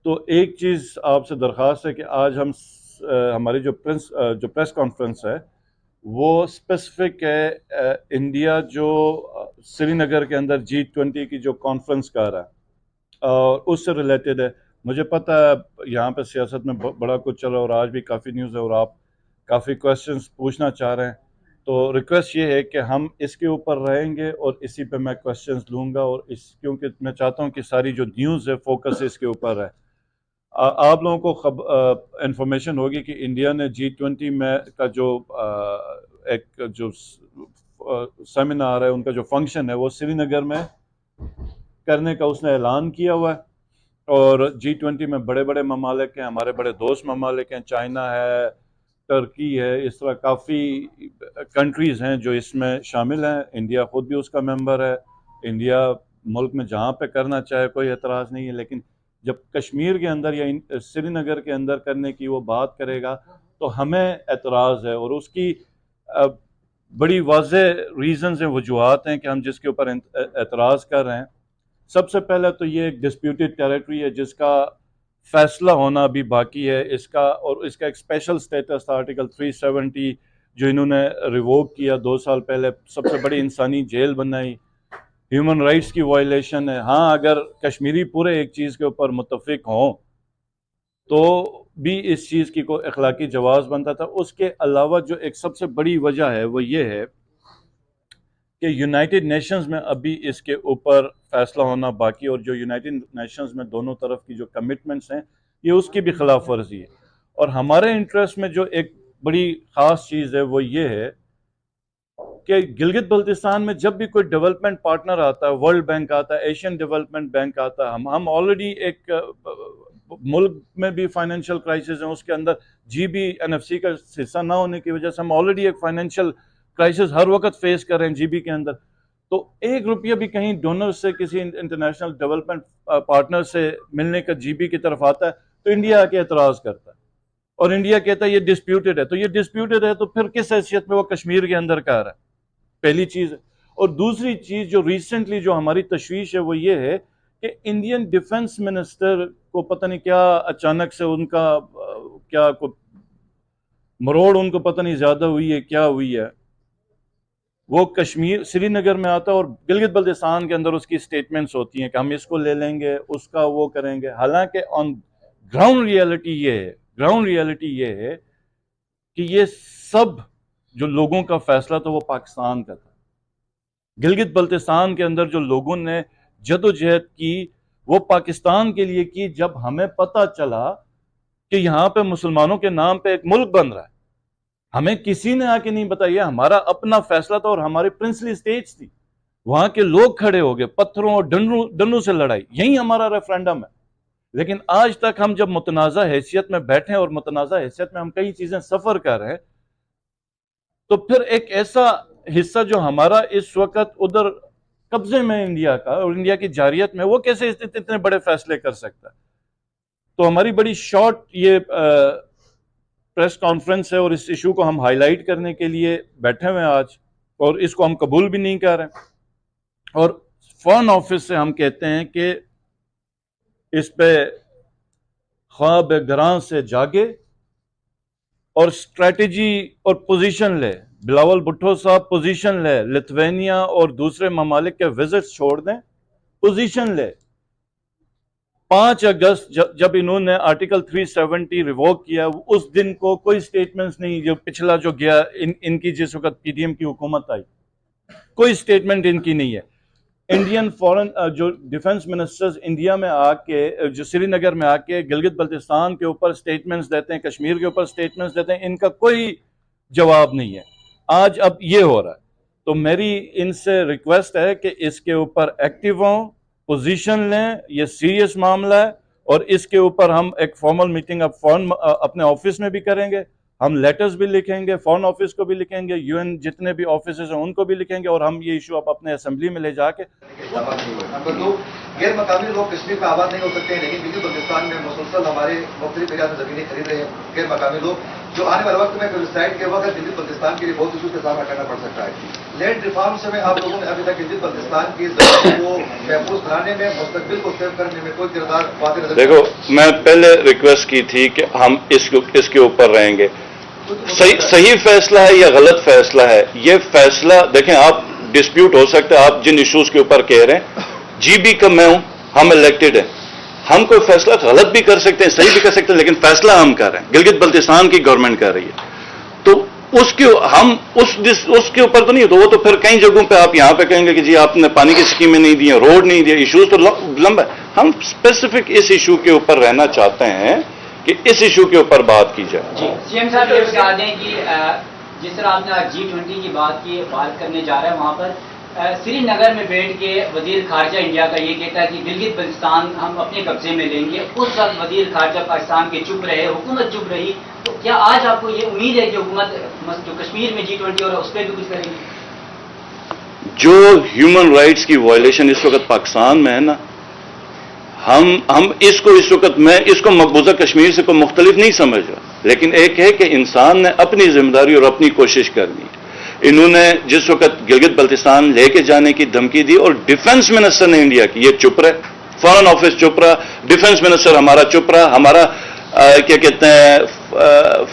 تو ایک چیز آپ سے درخواست ہے کہ آج ہم ہماری جو پریس کانفرنس ہے وہ اسپیسیفک ہے انڈیا جو سری نگر کے اندر G20 کی جو کانفرنس کر رہا ہے اور اس سے ریلیٹڈ ہے. مجھے پتہ ہے یہاں پہ سیاست میں بڑا کچھ چل رہا ہے اور آج بھی کافی نیوز ہے اور آپ کافی کویسچنز پوچھنا چاہ رہے ہیں. تو ریکویسٹ یہ ہے کہ ہم اس کے اوپر رہیں گے اور اسی پہ میں کویسچنز لوں گا اور کیونکہ میں چاہتا ہوں کہ ساری جو نیوز ہے فوکس اس کے اوپر ہے. آپ لوگوں کو انفارمیشن ہوگی کہ انڈیا نے G20 میں کا جو ایک جو سیمینار ہے ان کا جو فنکشن ہے وہ سری نگر میں کرنے کا اس نے اعلان کیا ہوا ہے. اور G20 میں بڑے بڑے ممالک ہیں, ہمارے بڑے دوست ممالک ہیں, چائنا ہے, ترکی ہے, اس طرح کافی کنٹریز ہیں جو اس میں شامل ہیں. انڈیا خود بھی اس کا ممبر ہے. انڈیا ملک میں جہاں پہ کرنا چاہے کوئی اعتراض نہیں ہے, لیکن جب کشمیر کے اندر یا سری نگر کے اندر کرنے کی وہ بات کرے گا تو ہمیں اعتراض ہے. اور اس کی بڑی واضح ریزنز ہیں, وجوہات ہیں کہ ہم جس کے اوپر اعتراض کر رہے ہیں. سب سے پہلے تو یہ ایک ڈسپیوٹڈ ٹیریٹری ہے جس کا فیصلہ ہونا بھی باقی ہے. اس کا ایک اسپیشل سٹیٹس تھا آرٹیکل 370 جو انہوں نے ریووک کیا 2 سال پہلے. سب سے بڑی انسانی جیل بنائی, ہیومن رائٹس کی وائلیشن ہے. ہاں اگر کشمیری پورے ایک چیز کے اوپر متفق ہوں تو بھی اس چیز کی کوئی اخلاقی جواز بنتا تھا. اس کے علاوہ جو ایک سب سے بڑی وجہ ہے وہ یہ ہے کہ یونائٹڈ نیشنز میں ابھی اس کے اوپر فیصلہ ہونا باقی, اور جو یونائٹڈ نیشنز میں دونوں طرف کی جو کمٹمنٹس ہیں یہ اس کی بھی خلاف ورزی ہے. اور ہمارے انٹرسٹ میں جو ایک بڑی خاص چیز ہے وہ یہ ہے کہ گلگت بلتستان میں جب بھی کوئی ڈیولپمنٹ پارٹنر آتا ہے, ورلڈ بینک آتا ہے, ایشین ڈیولپمنٹ بینک آتا ہے, ہم آلریڈی ایک ملک میں بھی فائنینشیل کرائسس ہیں, اس کے اندر GBNFC کا حصہ نہ ہونے کی وجہ سے ہم آلریڈی ایک فائنینشیل کرائسس ہر وقت فیس کر رہے ہیں GB کے اندر. تو 1 روپیہ بھی کہیں ڈونر سے کسی انٹرنیشنل ڈیولپمنٹ پارٹنر سے ملنے کا GB کی طرف آتا ہے تو انڈیا آ کے اعتراض کرتا ہے اور انڈیا کہتا ہے یہ ڈسپیوٹڈ ہے. تو یہ ڈسپیوٹڈ ہے تو پھر کس حیثیت میں وہ کشمیر کے اندر کہہ رہا ہے؟ پہلی چیز. اور دوسری چیز جو ریسنٹلی جو ہماری تشویش ہے وہ یہ ہے کہ انڈین ڈیفنس منسٹر کو پتہ نہیں کیا اچانک سے ان کا کیا مروڑ ان کو پتہ نہیں زیادہ ہوئی ہے کیا ہوئی ہے, وہ کشمیر سری نگر میں آتا ہے اور گلگت بلتستان کے اندر اس کی سٹیٹمنٹس ہوتی ہیں کہ ہم اس کو لے لیں گے, اس کا وہ کریں گے. حالانکہ آن گراؤنڈ ریئلٹی یہ ہے کہ یہ سب جو لوگوں کا فیصلہ تھا وہ پاکستان کا تھا. گلگت بلتستان کے اندر جو لوگوں نے جدوجہد کی وہ پاکستان کے لیے کی. جب ہمیں پتہ چلا کہ یہاں پہ مسلمانوں کے نام پہ ایک ملک بن رہا ہے, ہمیں کسی نے آ کے نہیں بتایا, ہمارا اپنا فیصلہ تھا اور ہماری پرنسلی اسٹیٹس تھی. وہاں کے لوگ کھڑے ہو گئے, پتھروں اور ڈنڈوں سے لڑائی, یہی ہمارا ریفرینڈم ہے. لیکن آج تک ہم جب متنازع حیثیت میں بیٹھے اور متنازع حیثیت میں ہم کئی چیزیں سفر کر رہے ہیں تو پھر ایک ایسا حصہ جو ہمارا اس وقت ادھر قبضے میں انڈیا کا اور انڈیا کی جارحیت میں, وہ کیسے اتنے بڑے فیصلے کر سکتا ہے؟ تو ہماری بڑی شارٹ یہ پریس کانفرنس ہے اور اس ایشو کو ہم ہائی لائٹ کرنے کے لیے بیٹھے ہوئے ہیں آج, اور اس کو ہم قبول بھی نہیں کر رہے ہیں. اور فارن آفس سے ہم کہتے ہیں کہ اس پہ خواب گراں سے جاگے اور اسٹریٹجی اور پوزیشن لے. بلاول بھٹو صاحب پوزیشن لے, لتوینیا اور دوسرے ممالک کے وزٹس چھوڑ دیں, پوزیشن لے. 5 اگست جب انہوں نے آرٹیکل 370 ریووک کیا اس دن کو کوئی سٹیٹمنٹس نہیں, جو پچھلا جو گیا ان کی جس وقت PDM کی حکومت آئی کوئی سٹیٹمنٹ ان کی نہیں ہے. انڈین فورن جو ڈیفنس منسٹرز انڈیا میں آ کے جو سری نگر میں آ کے گلگت بلتستان کے اوپر سٹیٹمنٹس دیتے ہیں, کشمیر کے اوپر سٹیٹمنٹس دیتے ہیں, ان کا کوئی جواب نہیں ہے. آج اب یہ ہو رہا ہے تو میری ان سے ریکویسٹ ہے کہ اس کے اوپر ایکٹیو ہوں, پوزیشن لیں. یہ سیریس معاملہ ہے اور اس کے اوپر ہم ایک فارمل میٹنگ اب اپنے آفس میں بھی کریں گے, ہم لیٹرز بھی لکھیں گے, فارن آفس کو بھی لکھیں گے, UN جتنے بھی آفیسز ہیں ان کو بھی لکھیں گے, اور ہم یہ ایشو اپنے اسمبلی میں لے جا کے. نمبر 2, غیر مقامی لوگ کشمیر میں آباد نہیں ہو سکتے ہیں لیکن گلگت بلتستان میں مسلسل وقت ہمارے مختلف ایریاز میں زمینیں خرید رہے ہیں غیر مقامی لوگ, جو آنے والے وقت میں ویبسائٹ کے وقت گلگت بلتستان کے لیے بہت ایشوز کا سامنا کرنا پڑ سکتا ہے. لینڈ ریفارمس میں آپ لوگوں نے ابھی تک گلگت بلتستان کی زمین کو محفوظ بنانے میں, مستقبل کو سیو کرنے میں کوئی کردار واضح نظر. دیکھو, میں پہلے ریکویسٹ کی تھی کہ ہم اس کے اوپر رہیں گے. صحیح فیصلہ ہے یا غلط فیصلہ ہے, یہ فیصلہ دیکھیں, آپ ڈسپیوٹ ہو سکتا ہے, آپ جن ایشوز کے اوپر کہہ رہے ہیں, جی بی کا میں ہوں, ہم الیکٹڈ ہیں, ہم کوئی فیصلہ غلط بھی کر سکتے ہیں, صحیح بھی کر سکتے ہیں, لیکن فیصلہ ہم کر رہے ہیں, گلگت بلتستان کی گورنمنٹ کر رہی ہے. تو اس کے اوپر تو نہیں, تو وہ تو پھر کئی جگہوں پہ آپ یہاں پہ کہیں گے کہ جی آپ نے پانی کی اسکیمیں نہیں دی ہیں, روڈ نہیں دیا, ایشوز تو لمبا ہے. ہم اسپیسیفک اس ایشو کے اوپر رہنا چاہتے ہیں کہ اس ایشو کے اوپر بات کی جائے. جی سی ایم صاحب یہ بتا دیں کہ جس طرح آپ نے G20 کی بات کرنے جا رہے ہیں, وہاں پر سری نگر میں بیٹھ کے وزیر خارجہ انڈیا کا یہ کہتا ہے کہ گلگت بلتستان ہم اپنے قبضے میں لیں گے. اس وقت وزیر خارجہ پاکستان کے چپ رہے, حکومت چپ رہی. تو کیا آج آپ کو یہ امید ہے کہ حکومت جو کشمیر میں G20 اور اس پہ بھی کچھ کرے گی؟ جو ہیومن رائٹس کی وائلیشن اس وقت پاکستان میں ہے نا, ہم اس وقت میں اس کو مقبوضہ کشمیر سے کوئی مختلف نہیں سمجھ رہا, لیکن ایک ہے کہ انسان نے اپنی ذمہ داری اور اپنی کوشش کرنی ہے. انہوں نے جس وقت گلگت بلتستان لے کے جانے کی دھمکی دی, اور ڈیفنس منسٹر نے انڈیا کی, یہ چپ رہے, فارن آفس چپ رہا, ڈیفنس منسٹر ہمارا چپ رہا, ہمارا کیا کہتے ہیں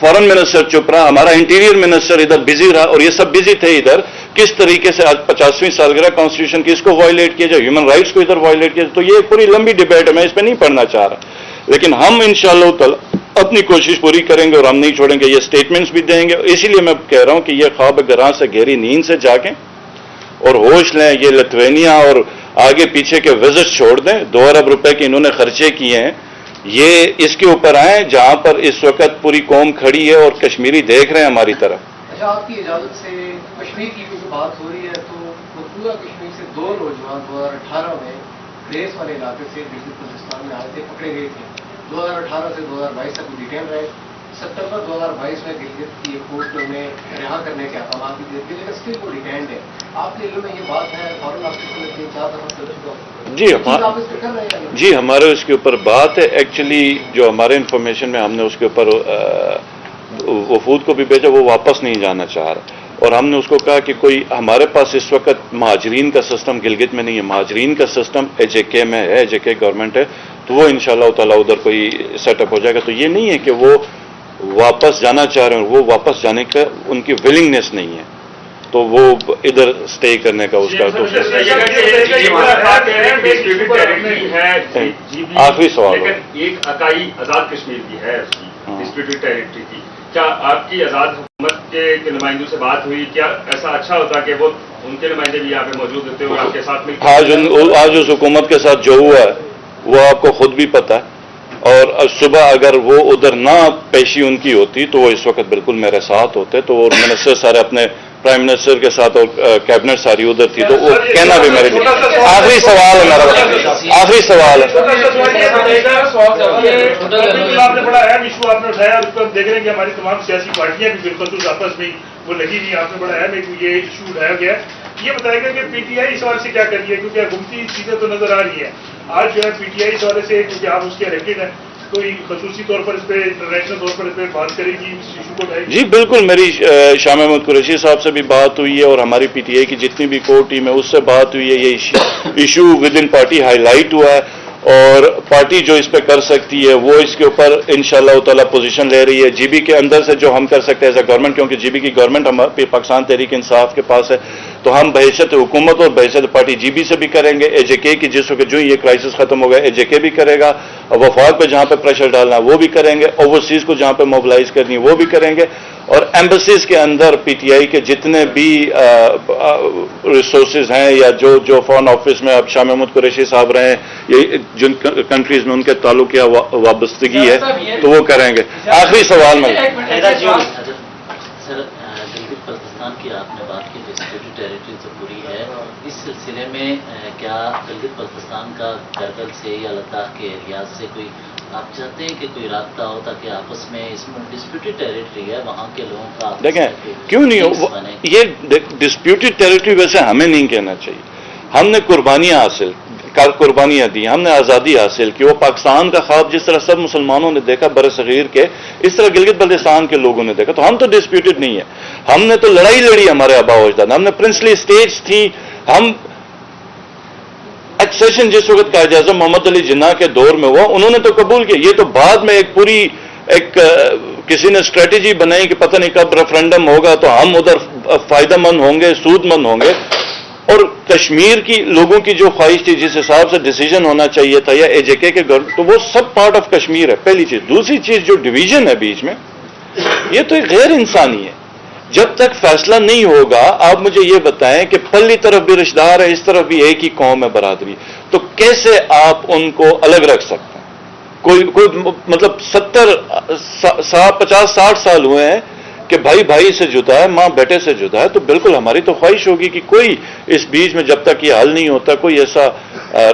فارن منسٹر چپ رہا, ہمارا انٹیریئر منسٹر ادھر بزی رہا, اور یہ سب بزی تھے ادھر کس طریقے سے آج 50ویں سالگرہ کانسٹیٹیوشن کی اس کو وائلیٹ کیا جائے, ہیومن رائٹس کو ادھر وائلیٹ کیا جائے. تو یہ ایک پوری لمبی ڈبیٹ ہے, میں اس پہ نہیں پڑھنا چاہ رہا, لیکن ہم انشاءاللہ تعالی اپنی کوشش پوری کریں گے اور ہم نہیں چھوڑیں گے. یہ اسٹیٹمنٹس بھی دیں گے, اسی لیے میں کہہ رہا ہوں کہ یہ خواب گراں سے گہری نیند سے جاگیں اور ہوش لیں. یہ لتوینیا اور آگے پیچھے کے وزٹ چھوڑ دیں. 2 ارب روپے کے انہوں نے خرچے کیے ہیں, یہ اس کے اوپر آئیں جہاں پر اس وقت پوری قوم کھڑی ہے اور کشمیری دیکھ رہے ہیں ہماری طرف. اچھا, آپ کی اجازت سے کشمیر کی کچھ بات ہو رہی ہے, تو پورا کشمیر سے 2 نوجوان 2018 میں گریس والے علاقے سے گلگت بلتستان میں آئے تھے, پکڑے گئے تھے. 2018 سے 2022 تک وہ ڈیٹین رہے. ستمبر 2022 میں گلگت کی ایک کورٹ نے انہیں رہا کرنے کے احکامات بھی دیے تھے, لیکن اسٹل وہ ڈیٹینڈ ہے. آپ کے علم میں یہ بات ہے, فارن آفس میں 3-4 دفعہ جی ہمارے اس کے اوپر بات ہے. ایکچولی جو ہمارے انفارمیشن میں ہم نے اس کے اوپر وفود کو بھی بھیجا, وہ واپس نہیں جانا چاہ رہا, اور ہم نے اس کو کہا کہ کوئی ہمارے پاس اس وقت مہاجرین کا سسٹم گلگت میں نہیں ہے, مہاجرین کا سسٹم AJK میں ہے, AJK گورنمنٹ ہے, تو وہ انشاءاللہ تعالیٰ ادھر کوئی سیٹ اپ ہو جائے گا. تو یہ نہیں ہے کہ وہ واپس جانا چاہ رہے ہیں, وہ واپس جانے کا ان کی ولنگنیس نہیں ہے, تو وہ ادھر سٹے کرنے کا اس کا. آخری سوال, ایک اکائی آزاد کشمیر کی ہے, ڈسپیوٹڈ ٹیریٹری کی, کیا آپ کی آزاد حکومت کے نمائندوں سے بات ہوئی؟ کیا ایسا اچھا ہوتا کہ وہ ان کے نمائندے بھی یہاں پہ موجود ہوتے اور آپ کے ساتھ میں؟ آج اس حکومت کے ساتھ جو ہوا ہے وہ آپ کو خود بھی پتا ہے, اور صبح اگر وہ ادھر نہ پیشی ان کی ہوتی تو وہ اس وقت بالکل میرے ساتھ ہوتے. تو وہ منسٹر سارے اپنے پرائم منسٹر کے ساتھ اور کیبنٹ ساری ادھر تھی, تو وہ کہنا بھی میرے لیے. آخری سوال ہے میرا, آخری سوال ہے. آپ نے بڑا اہم ایشو آپ نے اٹھایا, اور اس پر دیکھ رہے ہیں کہ ہماری تمام سیاسی پارٹیاں بھی بالخصوص آپس میں وہ لگی ہوئی. آپ نے بڑا اہم یہ ایشو اٹھایا گیا. یہ بتائے گا کہ PTI اس حوالے سے کیا کر رہی ہے, کیونکہ حکومتی چیزیں تو نظر آ رہی ہیں آج جو ہے PTI اس حوالے سے, کیونکہ آپ اس کے الیکٹڈ ہیں, کوئی خصوصی طور پر اس پہ انٹرنیشنل طور پر اس پہ بات کرے گی, اس ایشو کو اٹھائے گی؟ جی بالکل, میری شاہ محمود قریشی صاحب سے بھی بات ہوئی ہے, اور ہماری PTI کی جتنی بھی کور ٹیم ہے اس سے بات ہوئی ہے. یہ issue with in party high light ہوا ہے, اور پارٹی جو اس پہ کر سکتی ہے وہ اس کے اوپر انشاءاللہ تعالیٰ پوزیشن لے رہی ہے. GB کے اندر سے جو ہم کر سکتے ہیں ایز اے گورنمنٹ, کیونکہ GB کی گورنمنٹ ہمارے پاکستان تحریک انصاف کے پاس ہے, تو ہم بحیثیت حکومت اور بحیثیت پارٹی GB سے بھی کریں گے. AJK کی جس وقت جو یہ کرائسس ختم ہو گیا AJK بھی کرے گا, وفاق پہ جہاں پہ پریشر ڈالنا وہ بھی کریں گے, اوورسیز کو جہاں پہ موبلائز کرنی وہ بھی کریں گے, اور ایمبیسیز کے اندر PTI کے جتنے بھی ریسورسز ہیں, یا جو فارن آفس میں اب شاہ محمود قریشی صاحب رہے ہیں, یہ جن کنٹریز میں ان کے تعلق یا وابستگی ہے تو وہ کریں گے. آخری سوال میں سر, گلگت بلتستان کی آپ نے بات کی, ڈسپیوٹڈ ٹیریٹری تو پوری ہے. اس سلسلے میں کیا گلگت بلتستان کا کرگل سے یا لداخ کے ایریاز سے کوئی آپ چاہتے ہیں کہ کوئی رابطہ ہو تاکہ آپس میں اس میں ڈسپیوٹڈ ٹیریٹری ہے وہاں کے لوگوں کا دیکھیں کیوں نہیں ہو, یہ ڈسپیوٹڈ ٹیریٹری ویسے ہمیں نہیں کہنا چاہیے. ہم نے قربانیاں حاصل قربانیاں دی, ہم نے آزادی حاصل کی, وہ پاکستان کا خواب جس طرح سب مسلمانوں نے دیکھا بر صغیر کے, اس طرح گلگت بلتستان کے لوگوں نے دیکھا. تو ہم تو ڈسپیوٹڈ نہیں ہے, ہم نے تو لڑائی لڑی ہمارے آبا و اجداد, ہم نے پرنسلی اسٹیٹس تھی, ہم ایکسیشن جس وقت قائد اعظم محمد علی جناح کے دور میں ہوا انہوں نے تو قبول کیا. یہ تو بعد میں ایک پوری کسی نے اسٹریٹجی بنائی کہ پتہ نہیں کب ریفرنڈم ہوگا تو ہم ادھر فائدہ مند ہوں گے, سود مند ہوں گے. اور کشمیر کی لوگوں کی جو خواہش تھی جس حساب سے ڈیسیجن ہونا چاہیے تھا, یا AJK کے گورنمنٹ, تو وہ سب پارٹ آف کشمیر ہے, پہلی چیز. دوسری چیز جو ڈویژن ہے بیچ میں, یہ تو ایک غیر انسانی ہے. جب تک فیصلہ نہیں ہوگا, آپ مجھے یہ بتائیں کہ پلی طرف بھی رشتہ دار ہے, اس طرف بھی ایک ہی قوم ہے, برادری, تو کیسے آپ ان کو الگ رکھ سکتے ہیں؟ کوئی مطلب 50-60 سال ہوئے ہیں کہ بھائی سے جدا ہے, ماں بیٹے سے جدا ہے, تو بالکل ہماری تو خواہش ہوگی کہ کوئی اس بیچ میں جب تک یہ حل نہیں ہوتا کوئی ایسا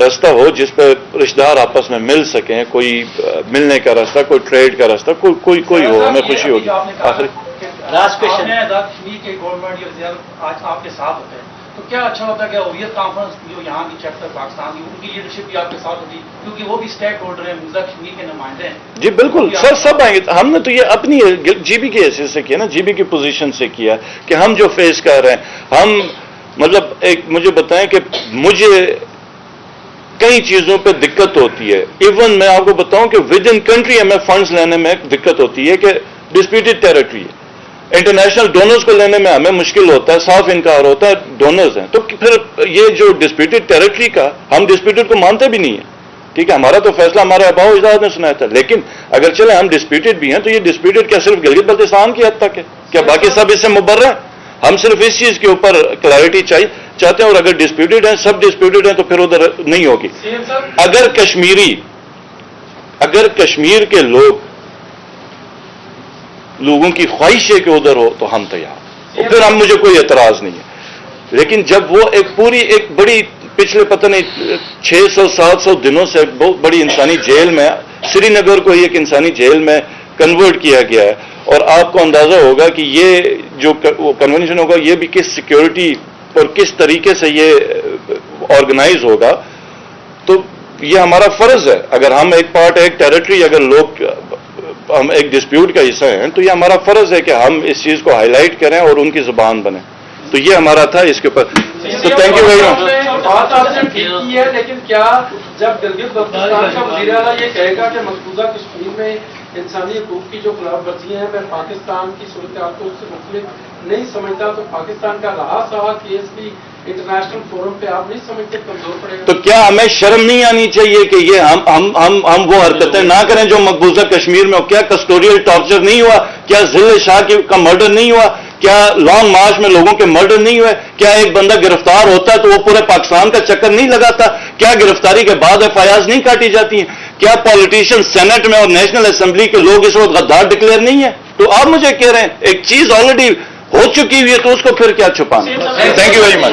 راستہ ہو جس پہ رشتہ دار آپس میں مل سکیں, کوئی ملنے کا راستہ, کوئی ٹریڈ کا راستہ, کوئی ہو, ہمیں خوشی ہوگی. آخری لاسٹ کوشچن. کشمیر کے گورنمنٹ یا آج آپ کے ساتھ ہوتے ہیں تو کیا اچھا ہوتا ہے کہ اویت کانفرنس جو یہاں کی چیپٹر پاکستان کی, ان کی لیڈرشپ بھی آپ کے ساتھ ہوتی, کیونکہ وہ بھی اسٹیک ہولڈر ہیں, مرزا کشمیر کے نمائندے ہیں. جی بالکل سر, سب آئیں گے. ہم نے تو یہ اپنی GB کی حیثیت سے کیا نا, GB کی پوزیشن سے کیا کہ ہم جو فیس کر رہے ہیں, ہم مطلب ایک مجھے بتائیں کہ مجھے کئی چیزوں پہ دقت ہوتی ہے. ایون میں آپ کو بتاؤں کہ ود ان کنٹری ہمیں فنڈز لینے میں دقت ہوتی ہے کہ ڈسپیوٹڈ ٹیریٹری ہے, انٹرنیشنل ڈونرز کو لینے میں ہمیں مشکل ہوتا ہے, صاف انکار ہوتا ہے, ڈونرز ہیں. تو پھر یہ جو ڈسپیوٹڈ ٹیریٹری کا, ہم ڈسپیوٹڈ کو مانتے بھی نہیں ہیں, ٹھیک ہے, ہمارا تو فیصلہ ہمارے آباء و اجداد نے سنایا تھا. لیکن اگر چلے ہم ڈسپیوٹڈ بھی ہیں تو یہ ڈسپیوٹڈ کیا صرف گلگت بلتستان کی حد تک ہے, کیا باقی سب اس سے مبرہ ہیں؟ ہم صرف اس چیز کے اوپر کلیئرٹی چاہتے ہیں, اور اگر ڈسپیوٹڈ ہیں, سب ڈسپیوٹڈ ہیں, تو پھر ادھر نہیں ہوگی. اگر کشمیر کے لوگوں کی خواہش ہے کہ ادھر ہو تو ہم تیار, اور پھر مجھے کوئی اعتراض نہیں ہے. لیکن جب وہ ایک بڑی پچھلے پتہ نہیں 600-700 دنوں سے ایک بہت بڑی انسانی جیل میں, سری نگر کو ایک انسانی جیل میں کنورٹ کیا گیا ہے, اور آپ کو اندازہ ہوگا کہ یہ جو کنونشن ہوگا یہ بھی کس سیکیورٹی اور کس طریقے سے یہ آرگنائز ہوگا. تو یہ ہمارا فرض ہے, اگر ہم ایک ٹیریٹری, اگر لوگ ہم ایک ڈسپیوٹ کا حصہ ہیں, تو یہ ہمارا فرض ہے کہ ہم اس چیز کو ہائی لائٹ کریں اور ان کی زبان بنیں. تو یہ ہمارا تھا اس کے اوپر. تو تھینک یو ویری مچ. بات آپ نے ٹھیک کی ہے, لیکن کیا جب گلگت بلتستان کا وزیر اعلیٰ یہ کہے گا کہ مقبوضہ کشمیر میں انسانی حقوق کی جو خلاف ورزیاں ہیں میں پاکستان کی صورتحال کو اس سے مختلف نہیں سمجھتا, تو پاکستان کا رہا سہا کیس بھی انٹرنیشنل فورم پہ آپ نہیں سمجھتے کمزور پڑے گا؟ تو کیا ہمیں شرم نہیں آنی چاہیے کہ یہ ہم وہ حرکتیں نہ کریں جو مقبوضہ کشمیر میں ہو؟ کیا کسٹوڈیل ٹارچر نہیں ہوا؟ کیا ذل شاہ کا مرڈر نہیں ہوا؟ کیا لانگ مارچ میں لوگوں کے مرڈر نہیں ہوئے؟ کیا ایک بندہ گرفتار ہوتا ہے تو وہ پورے پاکستان کا چکر نہیں لگاتا؟ کیا گرفتاری کے بعد FIRs نہیں کاٹی جاتی ہیں؟ کیا پالیٹیشین سینٹ میں اور نیشنل اسمبلی کے لوگ اس وقت غدار ڈکلیئر نہیں ہیں؟ تو آپ مجھے کہہ رہے ہیں ایک چیز آلریڈی ہو چکی ہوئی ہے تو اس کو پھر کیا چھپانا؟ Thank you very much.